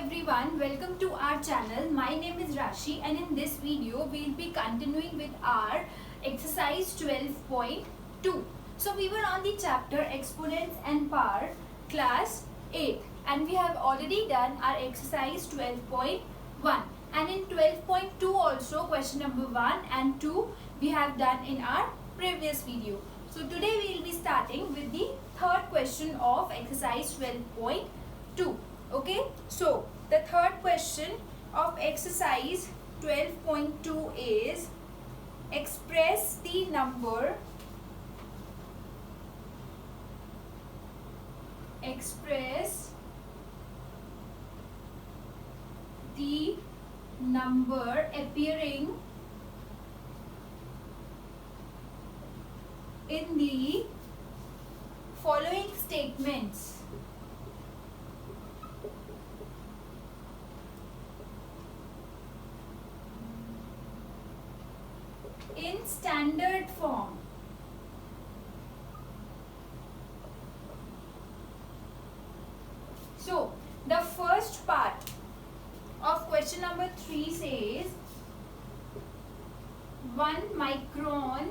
everyone, welcome to our channel. My name is Rashi and in this video we will be continuing with our exercise 12.2. So we were on the chapter exponents and power class 8 and we have already done our exercise 12.1 and in 12.2 also question number 1 and 2 we have done in our previous video. So today we will be starting with the third question of exercise 12.2. Okay, so the third question of exercise 12.2 is express the number appearing in the following statements. In standard form. So the first part of question number 3 says 1 micron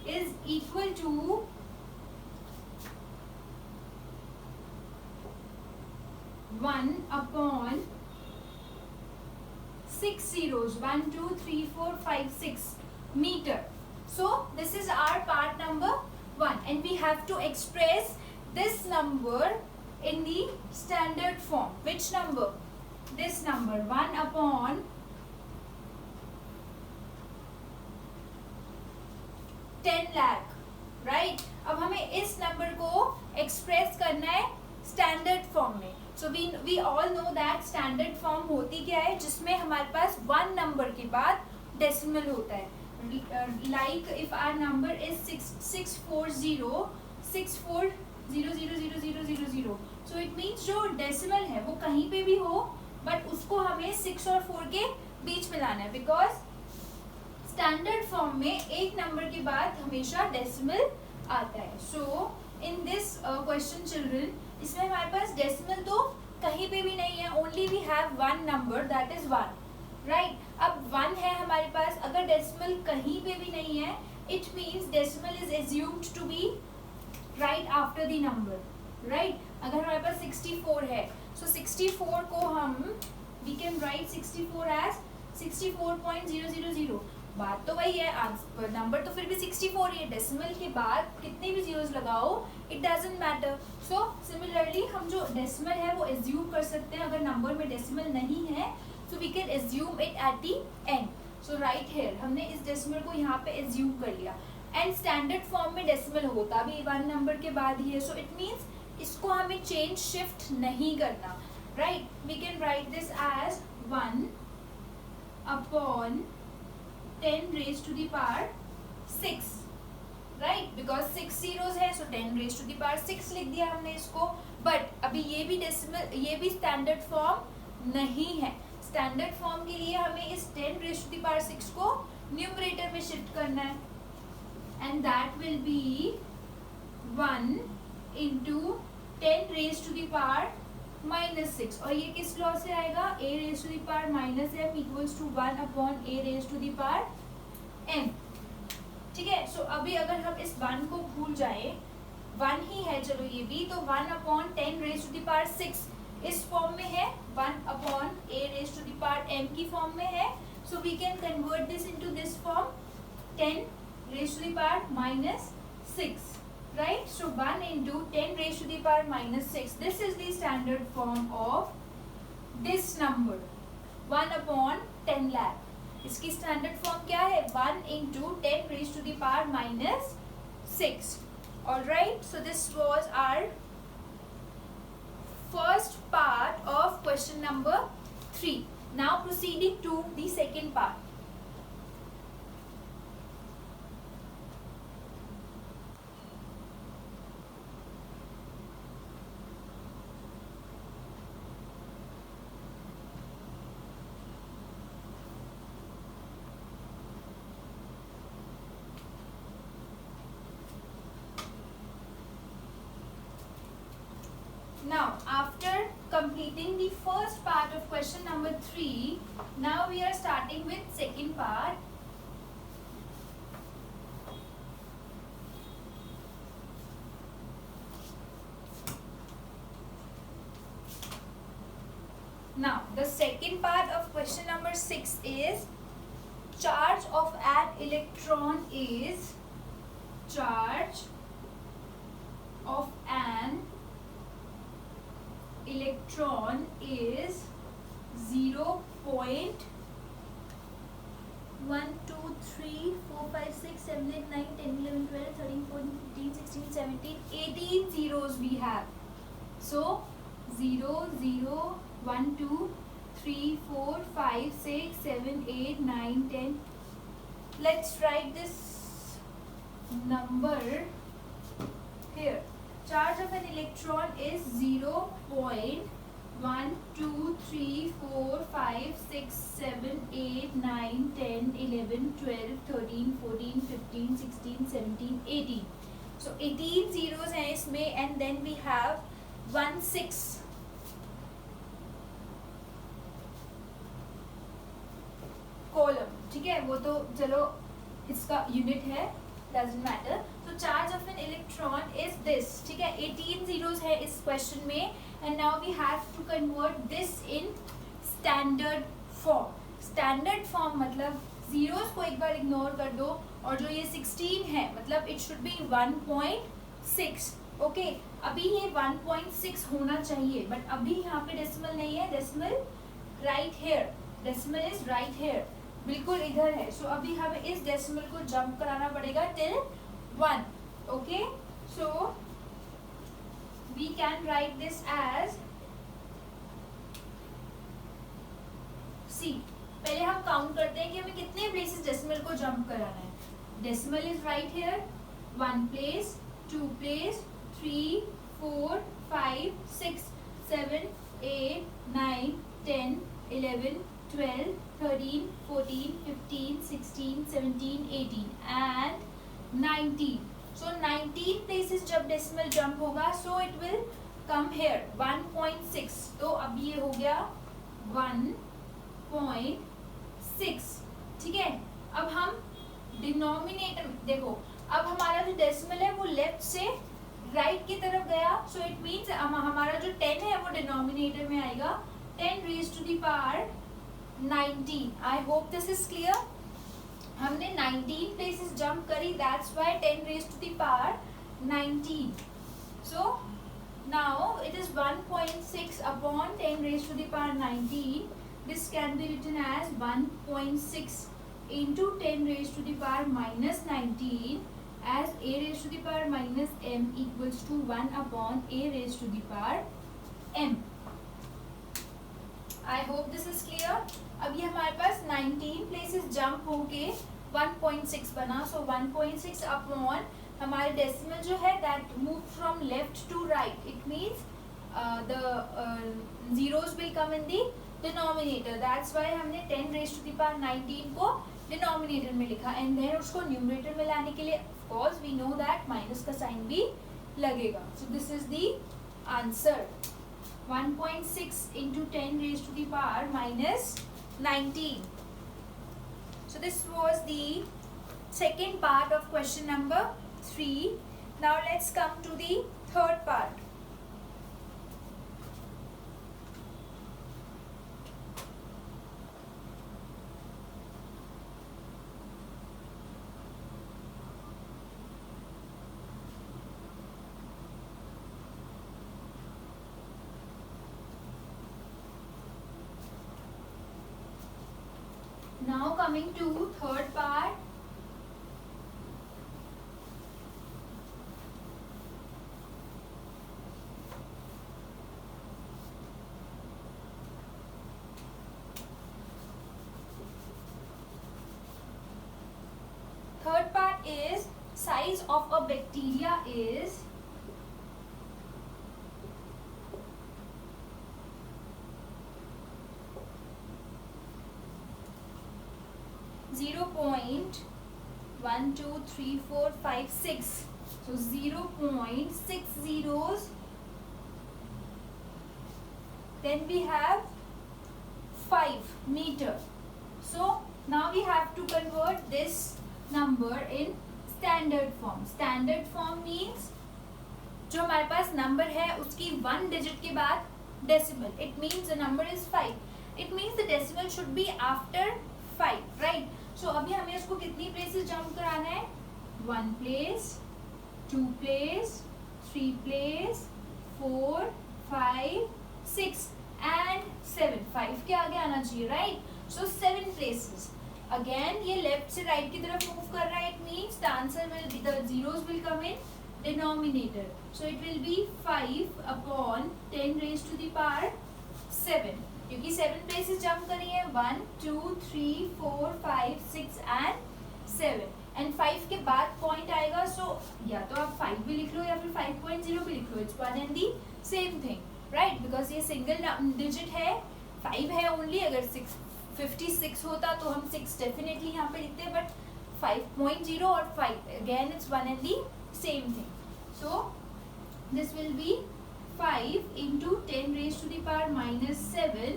is equal to 1 upon 6 zeros 1 2 3 4 5 6 meter. So this is our part number 1 and we have to express this number in the standard form. Which number? This number 1 upon 10 lakh, right? अब हमें इस number को express करना है standard form में. So we all know that standard form होती क्या है, जिसमें हमारे पास 1 नंबर के बाद डेसिमल होता है. Like if our number is 640000000. So it means जो डेसिमल है वो कहीं पे भी हो बट उसको हमें 6 और 4 के बीच में लाना है, बिकॉज स्टैंडर्ड फॉर्म में एक नंबर के बाद हमेशा डेसिमल आता है. सो इन दिस क्वेश्चन चिल्ड्रन, इसमें हमारे पास डेसिमल तो कहीं पे भी नहीं है, only we have 1 number that is 1, right. अब 1 है हमारे पास, अगर डेसिमल कहीं पे भी नहीं है it means decimal is assumed to be right after the number, right. अगर हमारे पास 64 है, सो 64 को हम वी कैन राइट 64 एज 64.000. बात तो वही है, आंसर नंबर तो फिर भी 64 ही है. डेसिमल के बाद कितने भी जीरोस लगाओ it doesn't matter. So similarly हम जो डेसिमल है वो एज्यूम कर सकते हैं. अगर नंबर में डेसिमल नहीं है so we can assume it at the end. So right here हमने इस डेसिमल को यहाँ पे एज्यूम कर लिया एंड स्टैंडर्ड फॉर्म में डेसिमल होता भी 1 नंबर के बाद ही है. सो इट मीन्स इसको हमें चेंज शिफ्ट नहीं करना, right. We can write this as 1 upon 10 raised to the power 6, right, because 6 zeros है, so 10 raised to the power 6 लिख दिया हमने इसको. बट अभी ये भी डेसिमल, ये भी स्टैंडर्ड फॉर्म नहीं है. स्टैंडर्ड फॉर्म के लिए हमें इस 10 raised to the power 6 को न्यूमरेटर में शिफ्ट करना है and that will be 1 into 10 raised to the power -6. और ये किस लॉ से आएगा, a raised to the power -m equals to 1 upon a raised to the power m. ठीक है. सो अभी अगर हम इस 1 को भूल जाए, 1 ही है चलो ये भी, तो 1 upon 10 raised to the power 6 इस फॉर्म में है, 1 upon a raised to the power m की फॉर्म में है. So we can convert this into this form 10 raised to the power -6. Right, so 1 into 10 raised to the power -6. This is the standard form of this number 1 upon 10 lakh. इसकी standard form क्या है, 1 into 10 raised to the power -6. All right, so this was our first part of question number 3. Now proceeding to the second part. Now, after completing the first part of question number 3, now we are starting with second part. Now, the second part of question number 6 is charge of an electron is charge of an electron is 0.1, 2, 3, 4, 5, 6, 7, 8, 9, 10, 11, 12, 13, 14, 15, 16, 17, 18 zeros we have. So 0, 0, 1, 2, 3, 4, 5, 6, 7, 8, 9, 10. Let's write this number here. Charge of an electron is 0.1, 2, 3, 4, 5, 6, 7, 8, 9, 10, 11, 12, 13, 14, 15, 16, 17, 18. So 18 zeros हैं इसमें, and then we have 1, 6. Column, ठीक है, वो तो चलो इसका unit है, doesn't matter. तो charge of an electron is this, ठीक है. 18 जीरोस है इस क्वेश्चन में, and now we have to convert this in standard form. Standard form मतलब जीरोस को एक बार इग्नोर कर दो, और जो ये 16 है मतलब इट शुड बी 1.6. ओके, अभी ये 1.6 होना चाहिए, बट अभी यहाँ पे डेसिमल नहीं है. Decimal right here, decimal is right here, बिल्कुल इधर है. सो अभी हमें इस डेसिमल को जंप कराना पड़ेगा till 1. Okay, so we can write this as see. पहले हम काउंट करते हैं कि हमें कितने प्लेसेस डेसिमल को जंप कराना है. Decimal is right here, 1 place, 2 place, 3, 4, 5, 6, 7, 8, 9, 10, 11, 12, 13, 14, 15, 16, 17, 18 and 19. So 19 places जब decimal jump होगा, so it will come here 1.6. तो अब ये हो गया 1.6, ठीक है. अब हम डिनोमिनेटर देखो, अब हमारा जो डेसिमल है वो लेफ्ट से राइट की तरफ गया, सो इट मीन्स हमारा जो 10 है वो डिनोमिनेटर में आएगा. 10 raised to the power 19. I hope this is clear. हमने 19 places jump करी, that's why 10 raised to the power 19. So now it is 1.6 upon 10 raised to the power 19. This can be written as 1.6 into 10 raised to the power minus 19, as a raised to the power minus m equals to 1 upon a raised to the power m. I hope this is clear. अब ये हमारे पास 19 places jump होके 1.6 बना. सो 1.6 upon हमारे decimal जो है that move from left to right. It means the zeros will come in the denominator. That's why हमने 10 raise to the power 19 को डिनोमिनेटर में लिखा, एंड देन उसको न्यूमरेटर में लाने के लिए of course we know that minus का साइन भी लगेगा. So this is the answer. 1.6 into 10 raised to the power minus 19. So this was the second part of question number 3. Now let's come to the third part. Now coming to third part. Third part is size of a bacteria is 0.1, 2, 3, 4, 5, 6. So 0.6 zeros then we have 5 meter. So now we have to convert this number in standard form. Standard form means जो हमारे पास number है उसकी 1 digit के बाद decimal. It means the number is 5. It means the decimal should be after 5, right. So अभी हमें इसको कितनी प्लेसेस जंप कराना है? 1 प्लेस, 2 प्लेस, 3 प्लेस, 4, 5, 6 एंड 7. 5 के आगे आना चाहिए, राइट. सो 7 प्लेसेस. अगेन ये लेफ्ट से राइट की तरफ मूव कर रहा है. It means the answer will B, the zeros will come in denominator. So it will be 5 upon 10 raised to the power 7. क्योंकि 7 places jump करी है. 1, 2, 3, 4, 5, 6 and 7. And 5 के बाद point आएगा. So या तो आप 5 भी लिख लो या फिर 5.0 भी लिख लो. It's one and the same thing, right? Because ये single digit है. 5 है only. अगर 56 होता तो हम 6 definitely यहाँ पे लिखते. But 5.0 और 5 again it's one and the same thing. So this will be 5 into 10 raised to the power minus 7,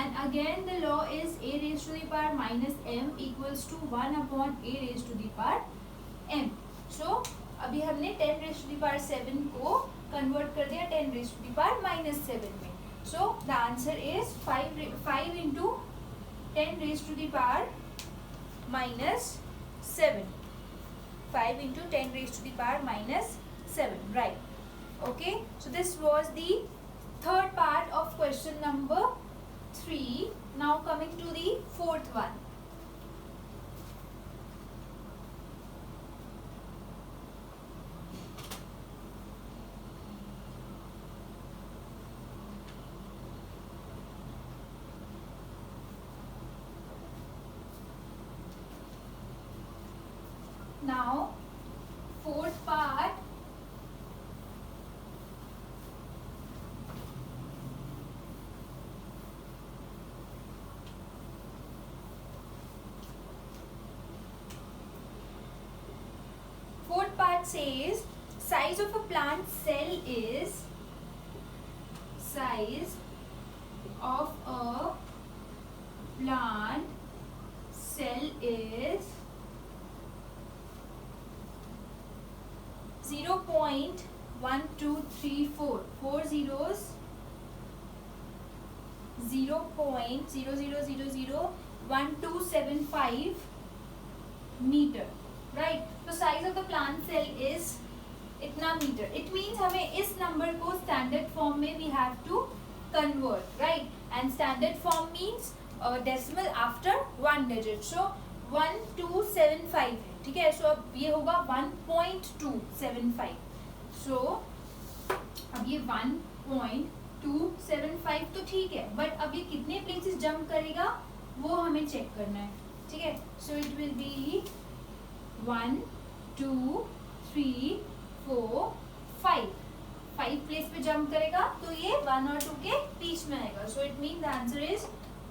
and again the law is a raised to the power minus m equals to 1 upon a raised to the power m. So अभी हमने 10 raised to the power 7 को convert कर दिया 10 raised to the power minus 7 में. So the answer is 5 into 10 raised to the power minus 7. 5 into 10 raised to the power minus 7, right. Okay, so this was the third part of question number 3. Now coming to the fourth one. Now fourth part, says size of a plant cell is size of a plant cell is 0.1234. 4 zeros, 0.00001275 meter, right. So size of the plant cell is इतना metre. It means हमें इस number को standard form में we have to convert, right. And standard form means decimal after 1 digit. So 1275 है, ठीक है. So अब ये होगा 1.275. So अब ये 1.275 तो ठीक है, बट अब ये कितने प्लेसेस जंप करेगा वो हमें चेक करना है, ठीक है. So it will be 1, 2, 3, 4, 5. 5 place पे जंप करेगा तो ये 1 और 2 के बीच में आएगा. So it mean the answer is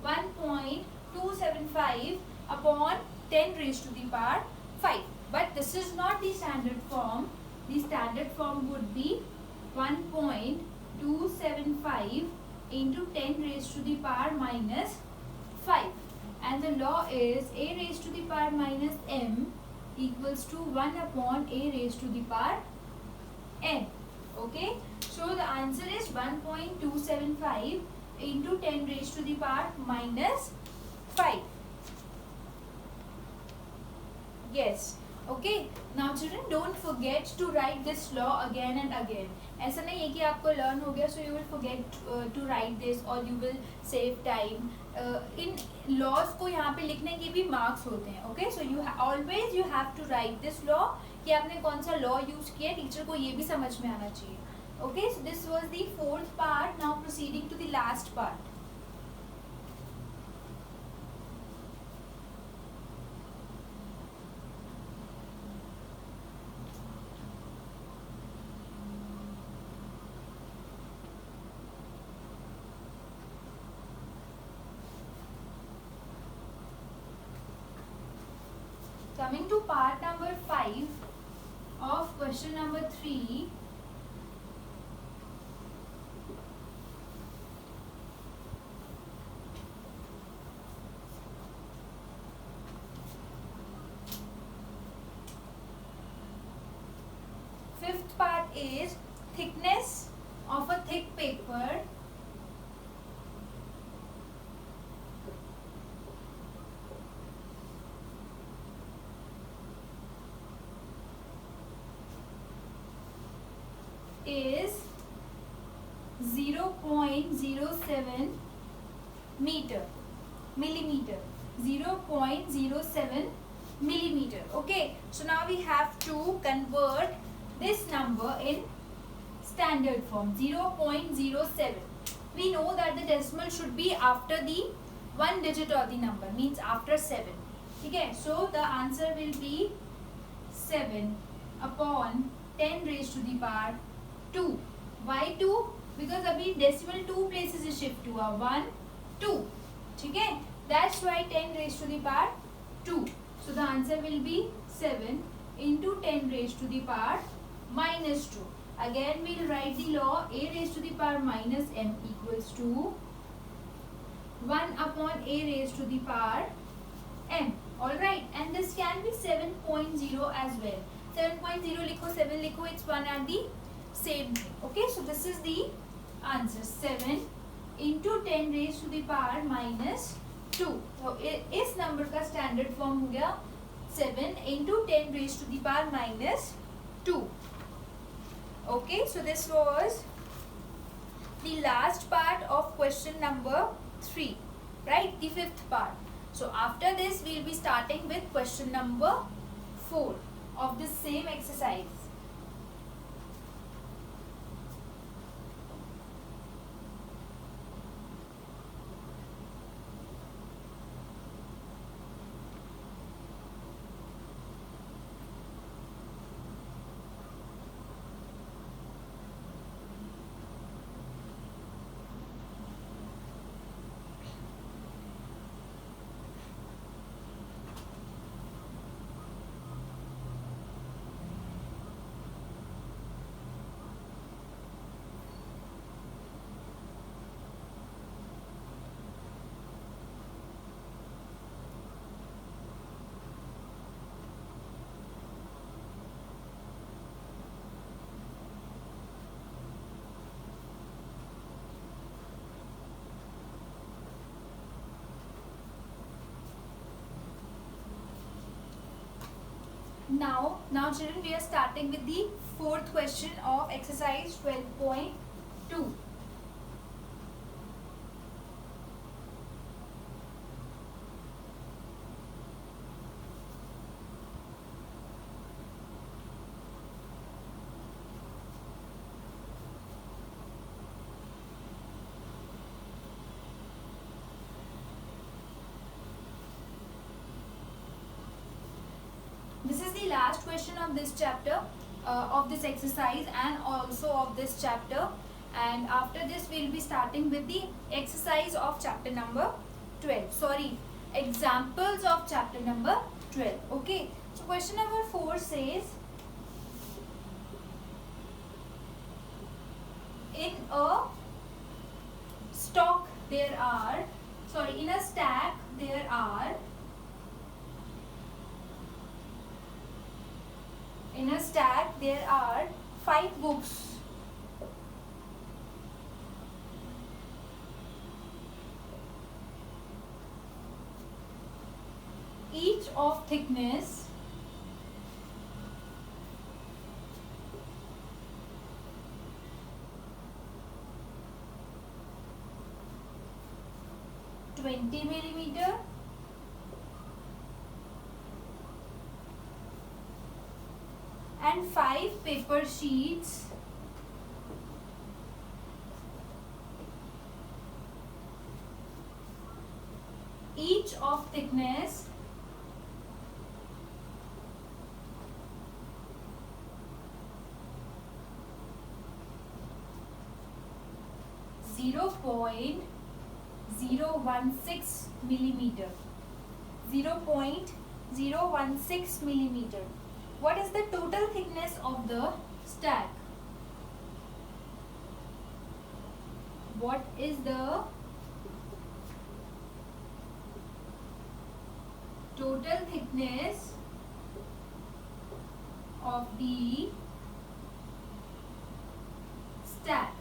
1.275 upon 10 raised to the power 5. But this is not the standard form. The standard form would be 1.275 into 10 raised to the power minus 5. And the law is a raised to the power minus m equals to 1 upon a raised to the power n. Okay. So the answer is 1.275 into 10 raised to the power minus 5. Yes. Okay. Now children, don't forget to write this law again and again. ऐसा नहीं है कि आपको learn हो गया so you will forget to write this or you will save time. In laws को यहाँ पे लिखने के भी marks होते हैं. Okay. So you always you have to write this law कि आपने कौन सा law use किया, टीचर को ये भी समझ में आना चाहिए. Okay. So this was the fourth part. Now proceeding to the last part. Coming to part number 5 of question number 3. is thickness of a thick paper is 0.07 millimeter. 0.07 millimeter. Okay, so now we have to convert this number in standard form. 0.07. We know that the decimal should be after the one digit of the number, means after 7. Okay, so the answer will be 7 upon 10 raised to the power 2. Why 2? Because अभी decimal 2 places is shift हुआ 1 2. ठीक है, that's why 10 raised to the power 2. So the answer will be 7 into 10 raised to the power minus 2. Again we'll write the law. A raised to the power minus m equals to 1 upon a raised to the power m. Alright, and this can be 7.0 as well. 7.0 लिखो, 7 लिखो, it's one and the same thing. Okay, so this is the answer. 7 into 10 raised to the power minus 2. So इस number का standard form हो गया 7 into 10 raised to the power minus 2. Okay, so this was the last part of question number 3, right? The fifth part. So after this we will be starting with question number 4 of this same exercise. Now children, we are starting with the fourth question of exercise 12.2. This is the last question of this chapter, of this exercise, and also of this chapter. And after this we will be starting with the exercise of chapter number 12. Sorry, examples of chapter number 12. Okay, so question number 4 says, in a stack there are 5 books. Each of thickness 20 millimeter and 5 paper sheets each of thickness 0.016 millimeter. 0.016 millimeter. What is the total thickness of the stack? What is the total thickness of the stack.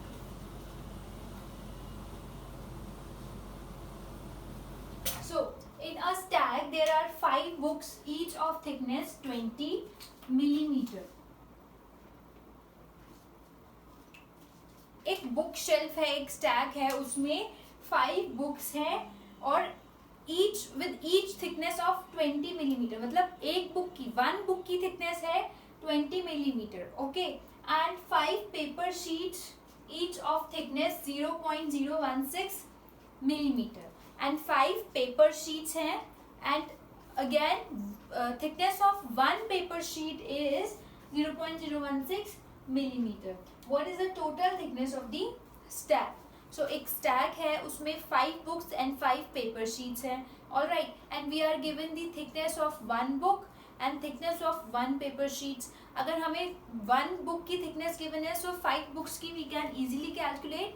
So in a stack there are 5 books, each of thickness 20 millimeter. एक book shelf है, एक stack है, उसमें 5 books हैं और each with each thickness of 20 millimetre. मतलब एक book की 1 बुक की थिकनेस है 20 millimeter. Okay, and 5 paper sheets each of thickness 0.016 millimeter and 5 paper sheets हैं and again thickness of 1 paper sheet is 0.016 millimeter. What is the total thickness of the stack? So एक stack है, उसमें 5 books and 5 paper sheets हैं. All right, and we are given the thickness of 1 book and thickness of 1 paper sheets. अगर हमें 1 book की thickness given है, so 5 books की we can easily calculate.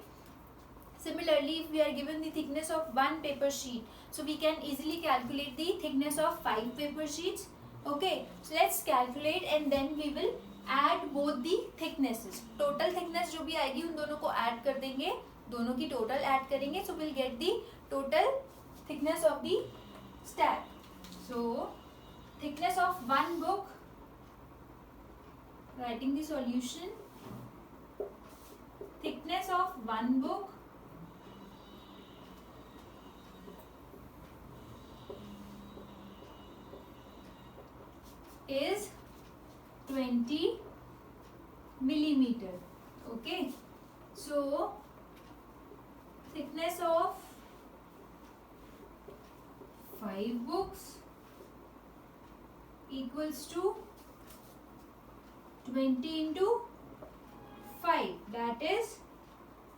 Similarly, if we are given the thickness of 1 paper sheet, so we can easily calculate the thickness of 5 paper sheets. Okay, so let's calculate and then we will add both the thicknesses. Total thickness जो भी आएगी उन दोनों को add कर देंगे, दोनों की total add करेंगे, so we'll get the total thickness of the stack. So thickness of 1 book, writing the solution, thickness of 1 book is 20 millimeter. Okay, so thickness of 5 books equals to 20 into 5, that is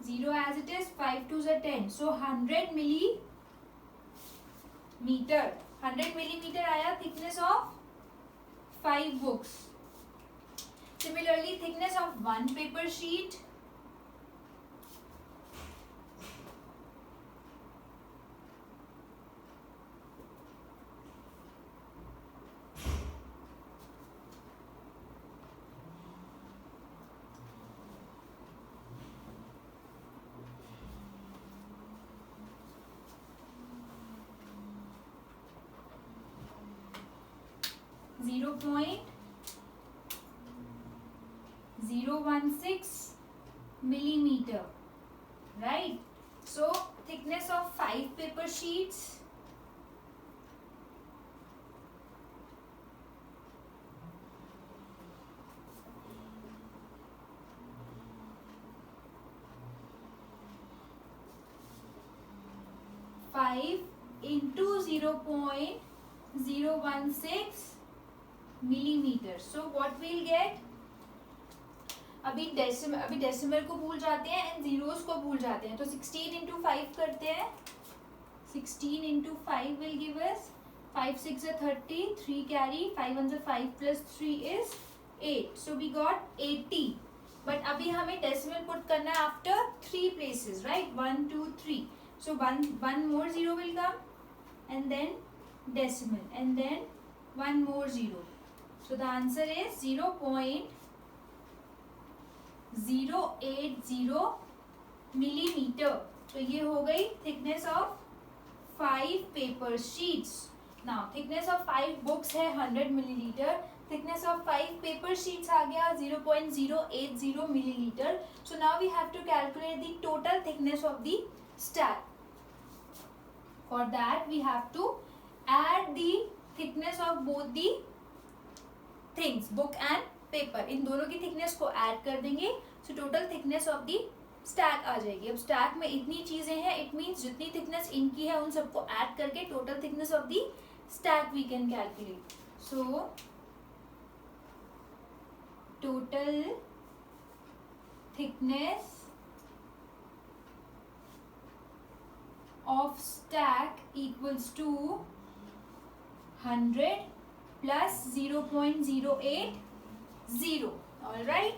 0 as it is, 5 2s are 10, so 100 millimeter. 100 millimeter आया thickness of 5 books. Similarly, thickness of 1 paper sheet zero point 016 millimeter, right? So thickness of 5 paper sheets into 0.016 millimeter. So what we'll get? अभी decimal को भूल जाते हैं and zeros को भूल जाते हैं, तो 16 into 5 करते हैं. 16 into 5 will give us 5 6 are 30, 3 carry, 5 1 are 5 plus 3 is 8. So we got 80. But अभी हमें डेसिमल पुट करना है after 3 places, right? 1 2 3. So one more zero will come and then decimal and then one more zero. So the answer is 0.080 millimeter. तो ये हो गई thickness of 5 paper sheets. Now thickness of 5 books है 100 milliliter. Thickness of 5 paper sheets आ गया 0.080 milliliter. So now we have to calculate the total thickness of the stack. For that we have to add the thickness of both the things, book and paper. इन दोनों की thickness को add कर देंगे, so total thickness of the stack आ जाएगी. अब stack में इतनी चीजें हैं, it means जितनी thickness इनकी है उन सबको add करके total thickness of the stack we can calculate. So total thickness of stack equals to 100 plus 0.080. All right.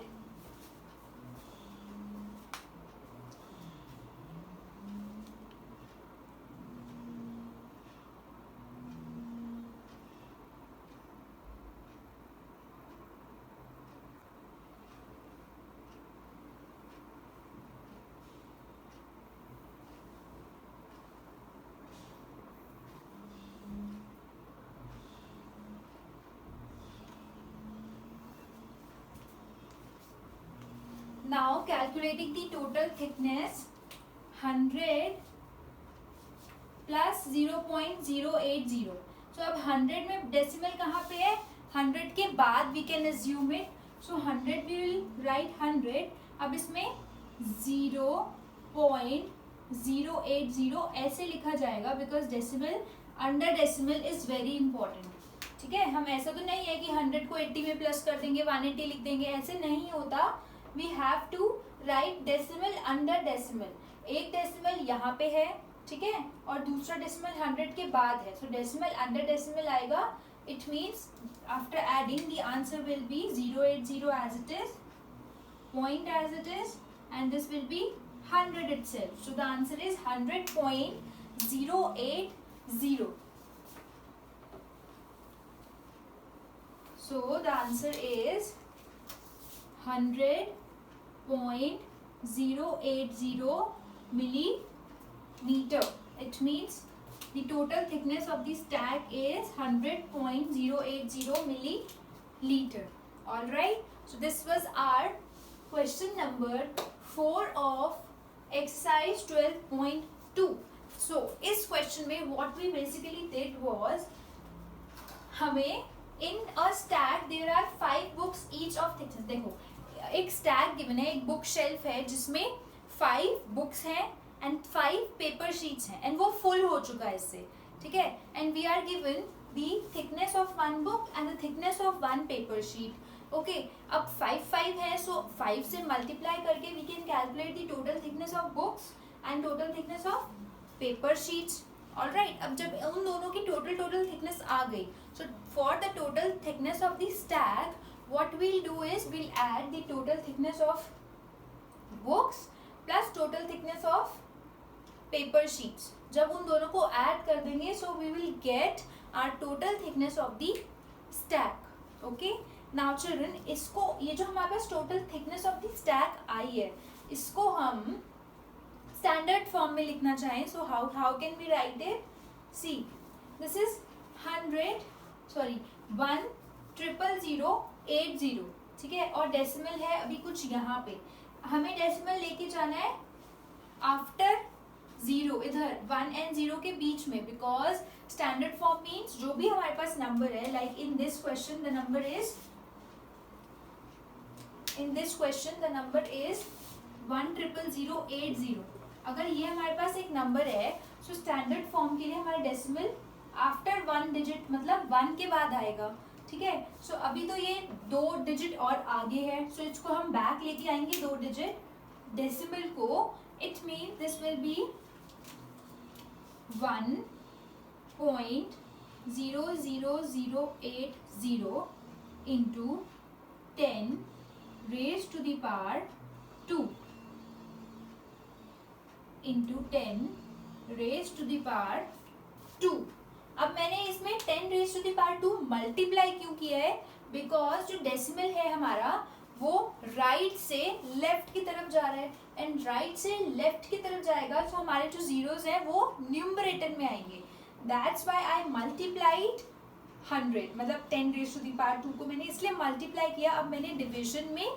Now calculating the total thickness 100 plus 0.080. सो अब 100 में डेसिमल कहाँ पे है, 100 के बाद we can assume it. So 100 we will write 100. अब इसमें 0.080 ऐसे लिखा जाएगा because decimal under decimal is very important. ठीक है, हम ऐसा तो नहीं है कि 100 को 80 में प्लस कर देंगे 180 लिख देंगे, ऐसे नहीं होता. We have to write decimal under decimal. एक डेसिमल यहाँ पे है, ठीक है, और दूसरा डेसिमल 100 के बाद है. सो डेसिमल अंडर डेसिमल आएगा. It means after adding the answer will be 080 as it is, point as it is, and this will be 100 itself. So the answer is 100.080. So the answer is 100.080 millimeter. It means the total thickness of the stack is 100.080 milliliter. All right. So this was our question number 4 of exercise 12.2. So इस question में what we basically did was, हमें in a stack there are 5 books each of thickness. देखो एक stack given है, एक book shelf है जिसमें 5 books हैं and 5 paper sheets हैं and वो full हो चुका है इससे. ठीक है, and we are given the thickness of one book and the thickness of one paper sheet. Okay, अब 5 है, सो 5 से मल्टीप्लाई करके we can calculate the total thickness of books and total thickness of paper sheets. Alright, अब जब उन दोनों की टोटल थिकनेस आ गई, so for the total thickness of the stack what we'll do is we'll add the total thickness of books plus total thickness of paper sheets. जब उन दोनों को ऐड कर देंगे so we will get our total thickness of the stack. Okay, now children, इसको ये जो हमारे पास total thickness of the stack आई है, इसको हम स्टैंडर्ड फॉर्म में लिखना चाहें. So how can we write it? See, this is 100.080. ठीक है, और डेसिमल है अभी कुछ यहाँ पे, हमें डेसिमल लेके जाना है आफ्टर 0, इधर 1 and 0 के बीच में, बिकॉज स्टैंडर्ड फॉर्म मीन्स जो भी हमारे पास नंबर है, like in this question the number is 100,080. अगर ये हमारे पास एक नंबर है, सो स्टैंडर्ड फॉर्म के लिए हमारा डेसिमल आफ्टर 1 डिजिट मतलब 1 के बाद आएगा. ठीक है, सो अभी तो ये 2 डिजिट और आगे है, सो इसको हम बैक लेके आएंगे 2 डिजिट डेसिमल को. It mean this will be 1.00080 into 10 raised to the power 2 into 10 raised to the power 2. अब मैंने इसमें 10 raised to the power 2 multiply क्यों किया है? बिकॉज जो डेसिमल है हमारा वो राइट से लेफ्ट की तरफ जा रहा है, एंड राइट से लेफ्ट की तरफ जाएगा तो हमारे जो जीरोज हैं वो न्यूमरेटर में आएंगे. दैट्स व्हाई आई मल्टीप्लाइड 100, मतलब 10 raised to the power 2 को मैंने इसलिए मल्टीप्लाई किया. अब मैंने डिविजन में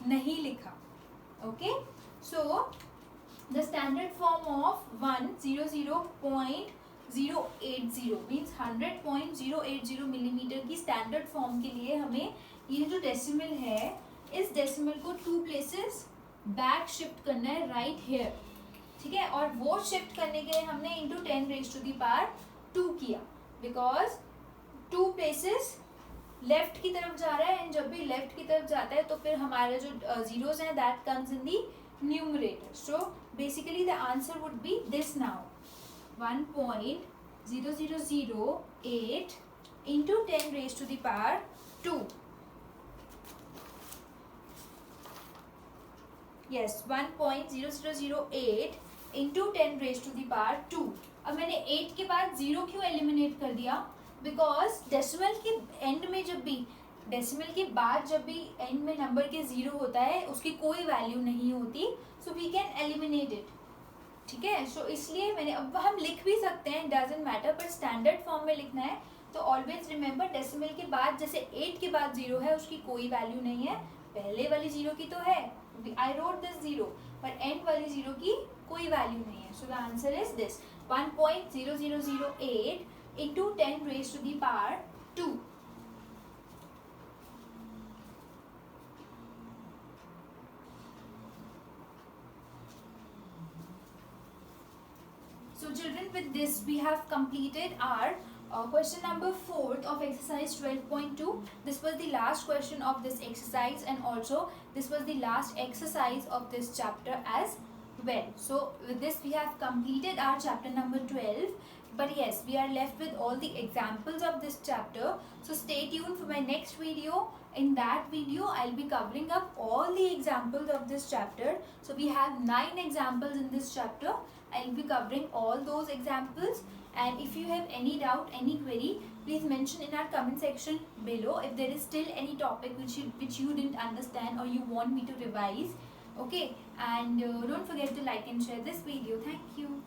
नहीं लिखा. Okay, so the standard form of 100.080 means 100.080 millimetre की स्टैंडर्ड फॉर्म के लिए हमें ये जो डेसिमल है, इस डेसिमल को 2 प्लेसेस बैक शिफ्ट करना है राइट हेयर. ठीक है, और वो शिफ्ट करने के लिए हमने into 10 raised to the power 2 किया, बिकॉज 2 प्लेसेस लेफ्ट की तरफ जा रहा है, एंड जब भी लेफ्ट की तरफ जाता है तो फिर हमारे जो जीरोज हैं that comes in the numerator. So basically the answer would be this now, 1.0008 into 10 raised to the power 2. yes, 1.0008 into 10 raised to the power 2. अब मैंने 8 के बाद 0 क्यों एलिमिनेट कर दिया? बिकॉज डेसिमल के एंड में जब भी, डेसिमल के बाद जब भी एंड में नंबर के 0 होता है उसकी कोई वैल्यू नहीं होती, so we can eliminate it. ठीक है, सो इसलिए मैंने, अब हम लिख भी सकते हैं, डजंट मैटर, पर स्टैंडर्ड फॉर्म में लिखना है तो ऑलवेज रिमेंबर डेसिमल के बाद जैसे 8 के बाद 0 है उसकी कोई वैल्यू नहीं है, पहले वाली 0 की तो है, I wrote this 0 but end वाली 0 की कोई वैल्यू नहीं है. So the answer is this 1.0008 into 10 raised to the power 2. So children, with this we have completed our question number 4 of exercise 12.2. This was the last question of this exercise, and also this was the last exercise of this chapter as well. So with this we have completed our chapter number 12. But yes, we are left with all the examples of this chapter. So stay tuned for my next video. In that video, I'll be covering up all the examples of this chapter. So we have 9 examples in this chapter. I'll be covering all those examples. And if you have any doubt, any query, please mention in our comment section below if there is still any topic which you didn't understand or you want me to revise. Okay, and don't forget to like and share this video. Thank you.